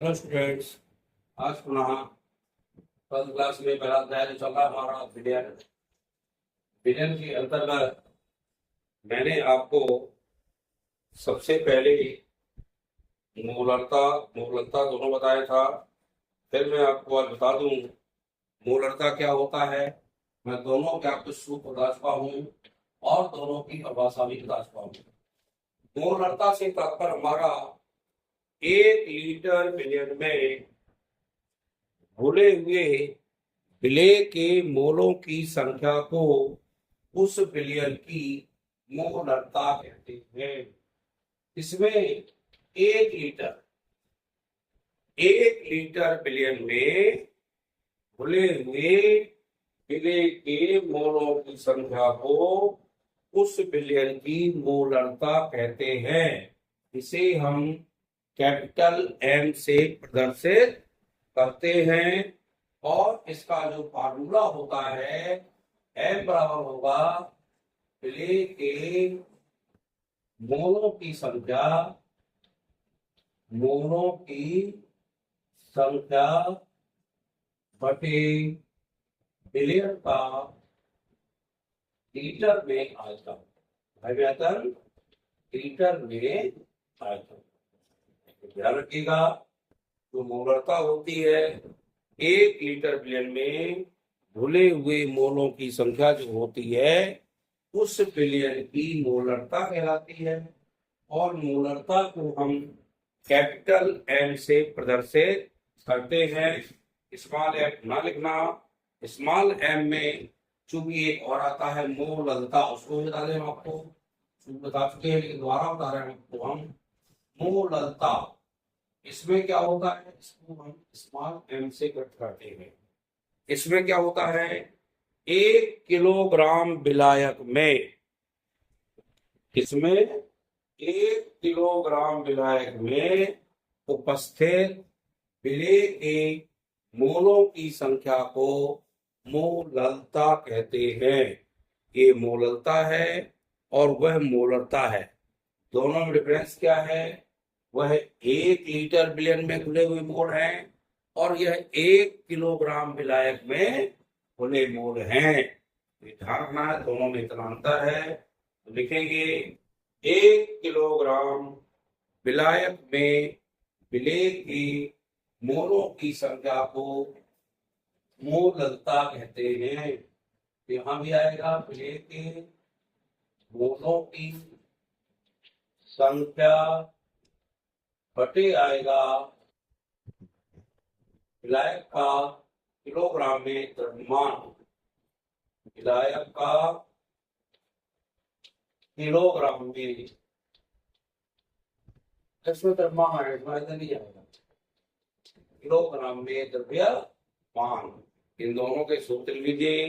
Hello students. आज पुनः 12th class में पहला अध्याय चल रहा है हमारा विलयन। विलयन के अंतर्गत मैंने आपको सबसे पहले मूलरता मूलरता दोनों बताया था। फिर मैं आपको आज बता दूं मूलरता क्या होता है। मैं दोनों के आपको सूत्र बता चुका हूँ और दोनों की परिभाषा भी बता चुका हूँ। मूलरता से तात्पर्य हमारा 1 लीटर विलयन में घुले हुए विलेय के मोलों की संख्या को उस विलयन की मोलरता कहते हैं। इसमें 1 लीटर 1 लीटर विलयन में घुले हुए विलेय के मोलों की संख्या को उस विलयन की मोलरता कहते हैं। इसे हम कैपिटल एम से प्रदर्शित करते हैं और इसका जो फार्मूला होता है एम बराबर होगा विलेय के मोलों की संख्या बटे विलयन का लीटर में आयतन लीटर में आयतन। ध्यान रखिएगा जो मोलरता होती है 1 लीटर विलयन में घुले हुए मोलों की संख्या जो होती है उस विलयन की मोलरता कहलाती है। और मोलरता को हम कैपिटल एम से प्रदर्शित करते हैं। स्मॉल एम ना लिखना। स्मॉल एम में चूंकि एक और आता है मोलरता, उसको भी बता दें आपको, बता चुके हैं लेकिन दोबारा बता रहे हैं आपको हम। मोलरता इसमें क्या होता है, इसको हम स्मॉल एम से कट करते हैं। इसमें क्या होता है 1 किलोग्राम विलायक में, इसमें 1 किलोग्राम विलायक में उपस्थित विलेय के मोलों की संख्या को मोलरता कहते हैं। ये मोलरता है और वह मोलरता है। दोनों में डिफरेंस क्या है, वह 1 लीटर विलयन में घुले हुए मोल हैं और यह 1 किलोग्राम विलायक में घुले मोल हैं। ध्यान रखना है दोनों में इतना अंतर है। तो लिखेंगे 1 किलोग्राम विलायक में विलेय की मोलों की संख्या को मोलरता कहते हैं। यहां भी आएगा विलेय के मोलों की संख्या बटे आएगा विलायक का किलोग्राम में द्रव्यमान। विलायक का किलोग्राम में, इसमें द्रव्यमान नहीं जाएगा, किलोग्राम में द्रव्यमान। इन दोनों के सूत्र लीजिए,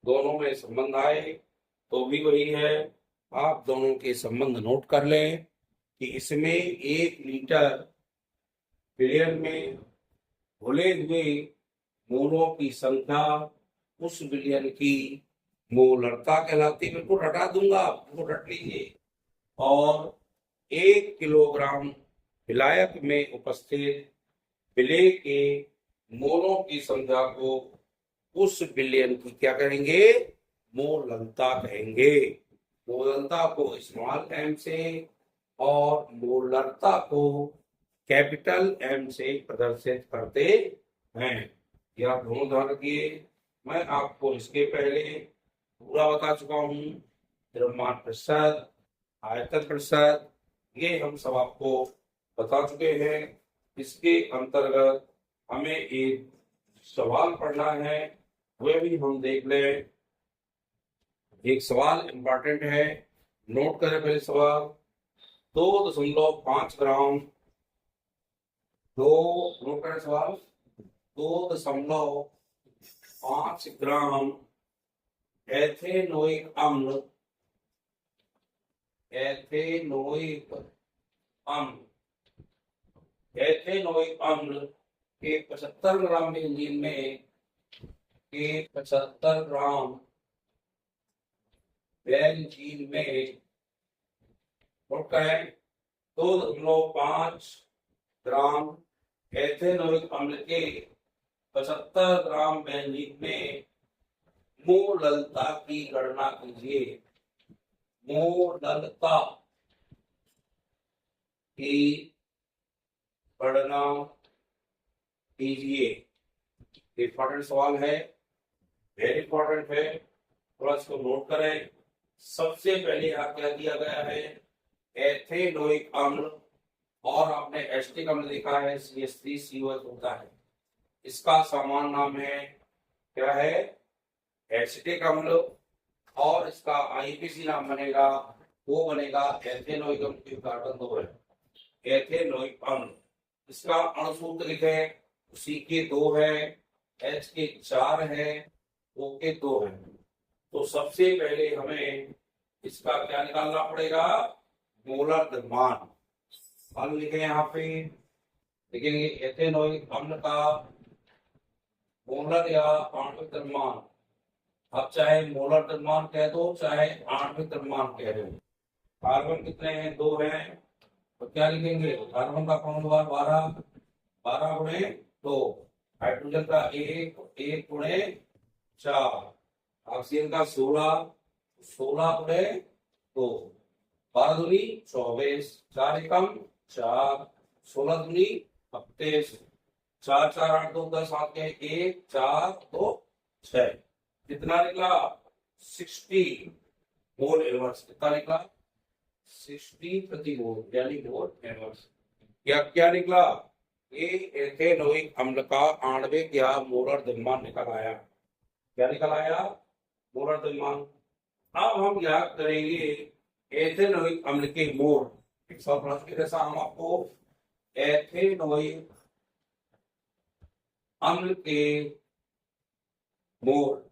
दोनों में संबंध आए तो भी वही है। आप दोनों के संबंध नोट कर लें कि इसमें 1 लीटर विलयन में घुले हुए मोलों की संख्या उस विलयन की मोलरता कहलाती। बिल्कुल रटा दूंगा, आपको रट लीजिए। और 1 किलोग्राम विलायक में उपस्थित विलेय के मोलों की संख्या को उस विलयन की क्या कहेंगे, मोलरता कहेंगे। मोलरता को स्मॉल एम से और मोलरता को कैपिटल एम से प्रदर्शित करते हैं। यह दोनों ध्यान रखिए। मैं आपको इसके पहले पूरा बता चुका हूँ, द्रव्यमान प्रतिशत, आयतन प्रतिशत, ये हम सब आपको बता चुके हैं। इसके अंतर्गत हमें एक सवाल पढ़ना है, वह भी हम देख लें। एक सवाल इंपॉर्टेंट है, नोट करें पहले सवाल। 2.5 ग्राम, नोट करें सवाल। 2.5 ग्राम एथेनोइक अम्ल, एथेनोइक अम्ल के 75 ग्राम बेंजीन में, के 75 ग्राम बेंजीन में नोट करें 2.5 ग्राम एथेनोइक अम्ल के 75 ग्राम बेंजीन में मोललता की गणना कीजिए। मोललता की गणना कीजिए। इंपॉर्टेंट सवाल है, वेरी इंपॉर्टेंट है, थोड़ा इसको नोट करें। सबसे पहले यहाँ क्या दिया गया है, एथेनोइक अम्ल, और आपने एसिटिक अम्ल देखा है CH3COH होता है, इसका सामान्य नाम है क्या है, एसिटिक अम्ल, और इसका आईपीसी नाम बनेगा, वो बनेगा एथेनोइक अम्ल की कार्बन 2 है, एथेनोइक अम्ल। इसका अणुसूत्र लिखें, सी के 2 है, H के 4 है, O के 2 है। तो सबसे पहले हमें इसका क्या निकालना पड़ेगा, मोलर द्रव्यमान। मान लिखे यहाँ पे, देखेंगे एथेनोइक अम्ल का मोलर या आणविक द्रव्यमान, अब चाहे मोलर द्रव्यमान कह दो चाहे आणविक द्रव्यमान कह दो। कार्बन कितने हैं, 2 हैं, तो क्या लिखेंगे, कार्बन का क्रमवार 12, 12 गुणे 2, हाइड्रोजन का 1, 1 गुणे 4, ऑक्सीजन का 16, 16 गुणे 2, 12 दूनी 24, 4 एकम 4, 16 दूनी 32, 4 4 8 2 10 7 के 1 4 2 6, कितना निकला 60 मोल इनवर्स। कितना निकला 60 प्रति मोल, यानी मोल इनवर्स। क्या निकला, ये एथेनोइक अम्ल का आणविक या मोलर द्रव्यमान निकल आया। क्या निकल आया, मोलर द्रव्यमान। अब हम याद करेंगे एथेनोइक अम्ल के मोल। जैसा हम आपको एथेनोइक अम्ल के मोल,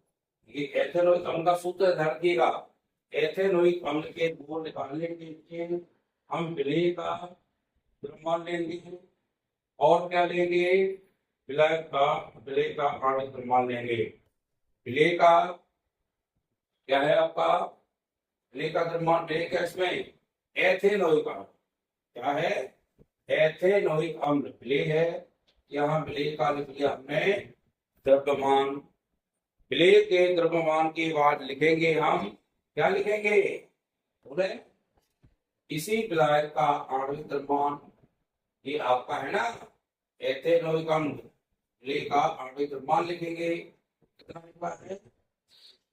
ये एथेनोइक अम्ल का सूत्र ध्यान रखिएगा। एथेनोइक अम्ल के मोल निकालने के लिए हम विलेय का द्रव्यमान लेंगे, और क्या लेंगे, विलेय का आणविक द्रव्यमान लेंगे। विलेय का क्या है आपका, विलेय का द्रव्यमान विलेय क्या इसमें, एथेनोइक अम्ल क्या है, एथेनोइक अम्ल विलेय है। यहाँ विलेय का लिख लिया हमने द्रव्यमान। विलेय के द्रव्यमान के बाद लिखेंगे हम, क्या लिखेंगे, बोले इसी विलायक का आणविक द्रव्यमान, ये आपका है ना एथेनोइक अम्ल, विलेय का आणविक द्रव्यमान लिखेंगे। कितना निकला है,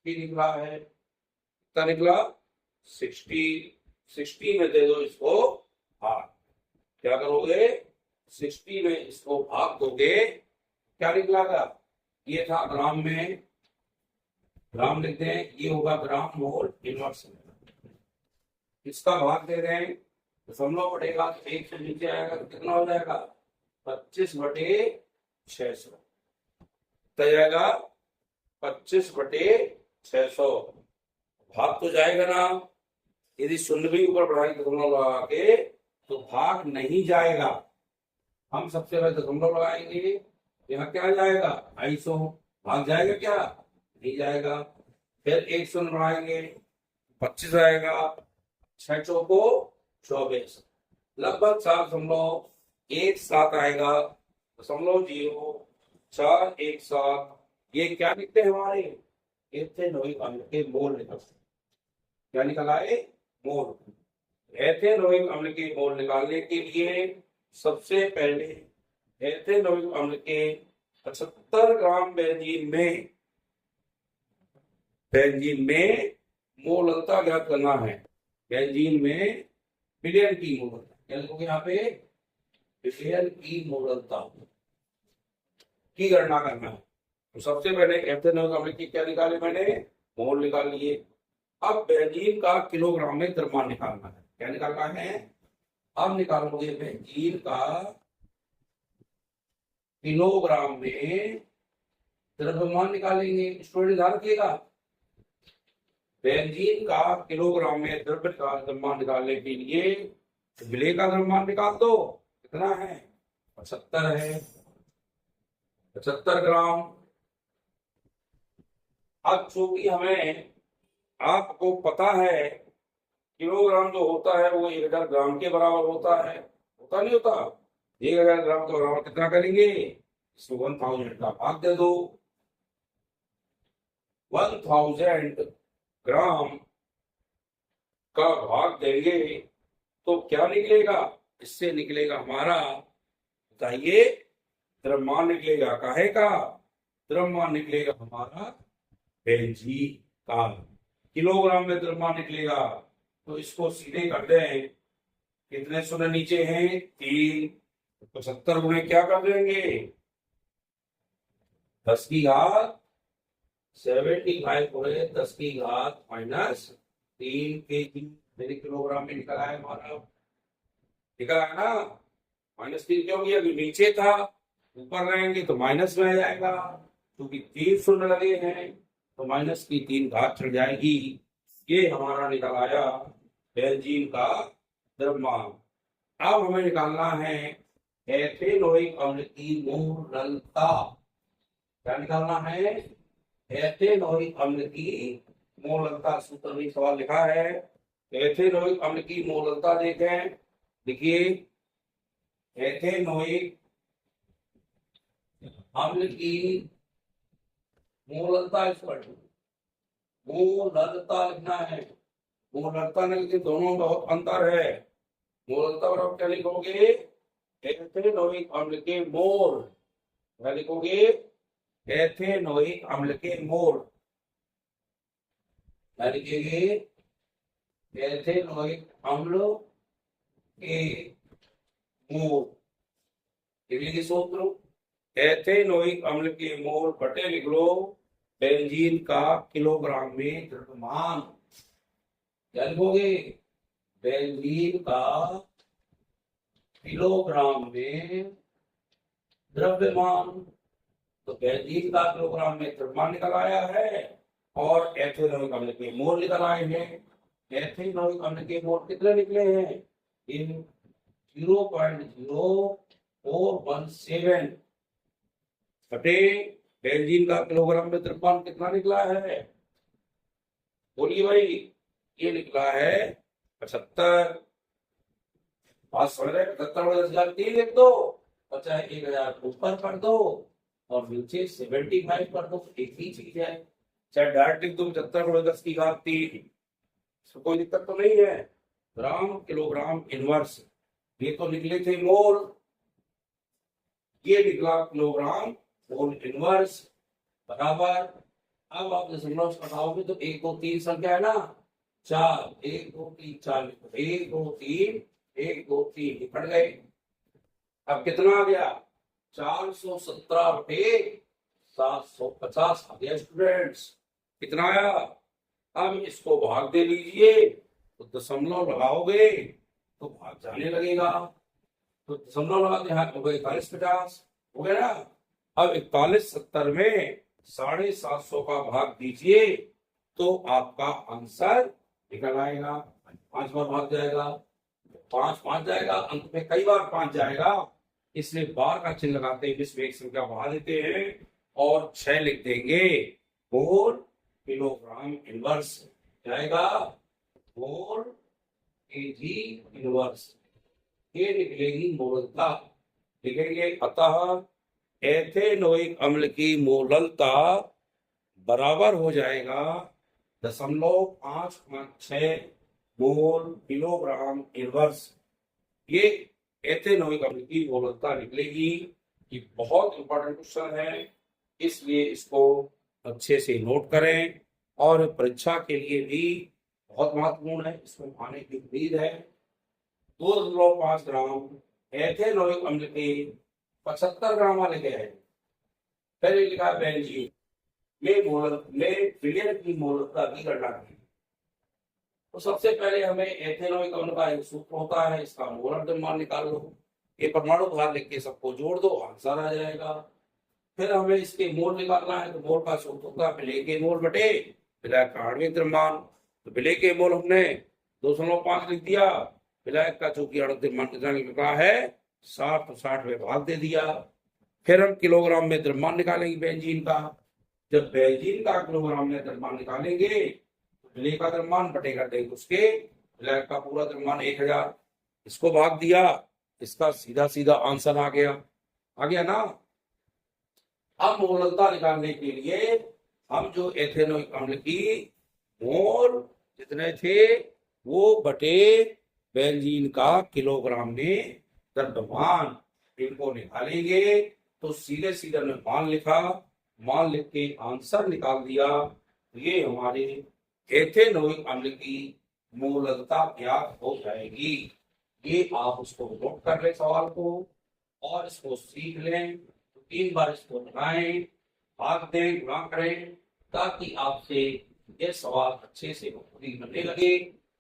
निकला है, कितना निकला 60, 60 में दे दो इसको भाग, क्या करोगे 60 में इसको भाग दोगे, क्या निकलागा, ये था ग्राम में, ग्राम लिखते हैं, ये होगा ग्राम मोल इनवर्स। इसका भाग दे रहे हैं, दशमलव बढ़ेगा तो 1 से नीचे आएगा तो कितना हो जाएगा 25/600, कितना जाएगा 25/600। भाग तो जाएगा ना, यदि शून्य भी ऊपर बढ़ाएंगे दशमलव लगा के तो भाग नहीं जाएगा। हम सबसे पहले दशमलव लगाएंगे, यहाँ क्या जाएगा 250, भाग जाएगा क्या, नहीं जाएगा। फिर 1 शून्य बढ़ाएंगे 25 आएगा, 6 चौको 24, लगभग 4.17 आएगा, 0.417। ये क्या लिखते हैं हमारे एथेनोइक अम्ल के मोल निकल, क्या निकल आए मोल। एथेनोइक अम्ल के मोल निकालने के लिए सबसे पहले एथेनोइक अम्ल के 75 ग्राम बेंजीन में मोललता ज्ञात करना है। बेंजीन में विलयन की मोललता, क्या लिखोगे यहाँ पे, विलयन की मोललता की गणना करना है। तो सबसे पहले एथेनोइक अम्ल की क्या निकाले मैंने, मोल निकाल लिए। अब बेंजीन का किलोग्राम में द्रव्यमान निकालना है, क्या निकालना है, अब निकालोगे बेंजीन का किलोग्राम में द्रव्यमान निकालेंगे। स्टूडेंट ध्यान रखिएगा, बेंजीन का किलोग्राम में द्रव्य का द्रव्यमान निकालने के लिए विलेय का द्रव्यमान निकाल दो, कितना है 75 है, 75 ग्राम। अब चूंकि हमें आपको पता है किलोग्राम जो होता है वो 1000 ग्राम के बराबर होता है, होता नहीं होता, 1000 ग्राम का बराबर कितना करेंगे, इसको 1000 का भाग दे दो। 1000 ग्राम का भाग देंगे तो क्या निकलेगा, इससे निकलेगा हमारा, बताइए, द्रव्यमान निकलेगा। काहे का द्रव्यमान निकलेगा हमारा, बेंजीन का। किलोग्राम में द्रव्यमान निकलेगा, तो इसको सीधे कर दें, कितने शून्य नीचे हैं, 3, 75 गुणे क्या कर देंगे, 10 की घात 75 गुणे 10 की घात -3 kg मेरे किलोग्राम में निकला है हमारा, निकला है ना। -3 क्यों किया, क्योंकि नीचे था, ऊपर रहेंगे तो माइनस में आ जाएगा, क्योंकि 3 शून्य लगे हैं तो माइनस की 3 घात चढ़ जाएगी। ये हमारा निकल आया बेंजीन का द्रव्यमान। अब हमें निकालना है एथेनोइक अम्ल की मोललता। क्या निकालना है, एथेनोइक अम्ल की मोललता। सूत्र में सवाल लिखा है, एथेनोइक अम्ल की मोललता देखें, देखिए एथेनोइक अम्ल की मोललता मोललता लिखना है। मोललता नहीं लिखे, दोनों में बहुत अंतर है। मोललता बराबर क्या लिखोगे, एथेनोइक अम्ल के मोल, क्या लिखोगे, एथेनोइक अम्ल के मोल, क्या लिखेंगे, एथेनोइक अम्ल के मोल। लिखिए सूत्र, एथेनोइक अम्ल के मोल बटे लिख लो बेंजीन का किलोग्राम में द्रव्यमान। क्या लिखोगे, बेंजीन का किलोग्राम में द्रव्यमान। तो बेंजीन का किलोग्राम में द्रव्यमान निकल आया है और एथेनोइक अम्ल के मोल निकल आए हैं। एथेनोइक अम्ल के मोल कितने निकले हैं, इन 0.0417 बटे बेंजीन का किलोग्राम में द्रव्यमान कितना निकला है, बोलिए भाई, ये निकला है 75। बात समझ रहे, 75/10,003 लिख दो, और चाहे 1000 ऊपर कर दो और नीचे 75 कर दो, एक ही चीज है। चाहे डायरेक्ट लिख दो 75/10,3, इसमें कोई दिक्कत तो नहीं है। ग्राम किलोग्राम इनवर्स, ये तो निकले थे मोल, ये निकला किलोग्राम मोल इनवर्स बराबर। अब आप दशमलव घटाओगे तो 1 2 3 संख्या है ना, 4, 1 2 3 4, 1 2 3 1 2 3 निकट गए। अब कितना आ गया, 417/750 आ गया स्टूडेंट्स, कितना आया। अब इसको भाग दे लीजिए, तो दशमलव लगाओगे तो भाग जाने लगेगा, तो दशमलव लगा दे, हो गए 41/50 हो गया ना। अब 41/70 में 750 का भाग दीजिए तो आपका आंसर निकल आएगा। 5 बार भाग जाएगा, 5 जाएगा, अंत में कई बार 5 जाएगा, इसलिए बार का चिन्ह लगाते हैं, जिसमें एक संख्या बढ़ा देते हैं और 6 लिख देंगे। मोल किलोग्राम इनवर्स जाएगा, मोल केजी इनवर्स, ये निकलेगी मोललता। लिखेंगे, अतः एथेनोइक अम्ल की मोललता बराबर हो जाएगा 0.556 मोल किलोग्राम इनवर्स। ये एथेनोइक अम्ल की मोललता निकलेगी। ये बहुत इंपॉर्टेंट क्वेश्चन है, इसलिए इसको अच्छे से नोट करें और परीक्षा के लिए भी बहुत महत्वपूर्ण है, इसको आने की उम्मीद है। 2.5 ग्राम एथेनोइक अम्ल के 75 ग्राम वाले गए हैं। पहले लिखा बेंजीन में विलयन की मोललता की गणना की। तो सबसे पहले हमें एथेनोइक अम्ल का एक सूत्र होता है, इसका मोलर द्रव्यमान निकाल लो, ये परमाणु भार लिख के सबको जोड़ दो, आंसर आ जाएगा। फिर हमें इसके मोल निकालना है, तो मोल का सूत्र होता है विलय के मोल बटे विलायक का आणविक द्रव्यमान। तो विलय के मोल हमने 2.5 लिख दिया, विलायक का चूंकि आणविक द्रव्यमान कितना निकला है 60, तो 60 में भाग दे दिया। फिर हम किलोग्राम में द्रव्यमान निकालेंगे बेंजीन का। जब बेंजीन का किलोग्राम में द्रव्यमान निकालेंगे तो विलय का द्रव्यमान बटेगा देंगे उसके विलायक का पूरा द्रव्यमान 1000, इसको भाग दिया इसका सीधा सीधा आंसर आ गया ना। अब मोलकता निकालने के लिए हम जो एथेनोइक अम्ल की मोल जितने थे वो बटे बेंजीन का किलोग्राम में द्रव्यमान, इनको निकालेंगे। तो सीधे सीधे ने मान लिख के आंसर निकाल दिया। ये हमारे एथेनोइक अम्ल की मोलकता ज्ञात हो जाएगी। ये आप उसको नोट कर ले सवाल को और इसको सीख लें। तो 3 बार इसको लगाएं, भाग दें, गुणा करें, ताकि आपसे ये सवाल अच्छे से बनने लगे।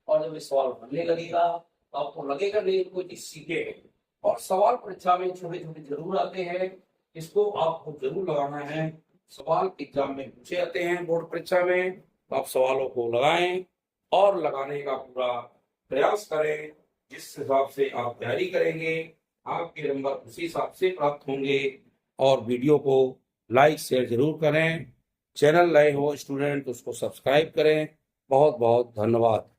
और जब ये सवाल बनने लगेगा तो आपको लगेगा नहीं कोई चीज सीखे। और सवाल परीक्षा में छोटे छोटे जरूर आते हैं, इसको आपको जरूर लगाना है। सवाल एग्जाम में पूछे जाते हैं बोर्ड परीक्षा में, तो आप सवालों को लगाएं और लगाने का पूरा प्रयास करें। जिस हिसाब से आप तैयारी करेंगे आपके नंबर उसी हिसाब से प्राप्त होंगे। और वीडियो को लाइक शेयर जरूर करें। चैनल नए हो स्टूडेंट तो उसको सब्सक्राइब करें। बहुत बहुत धन्यवाद।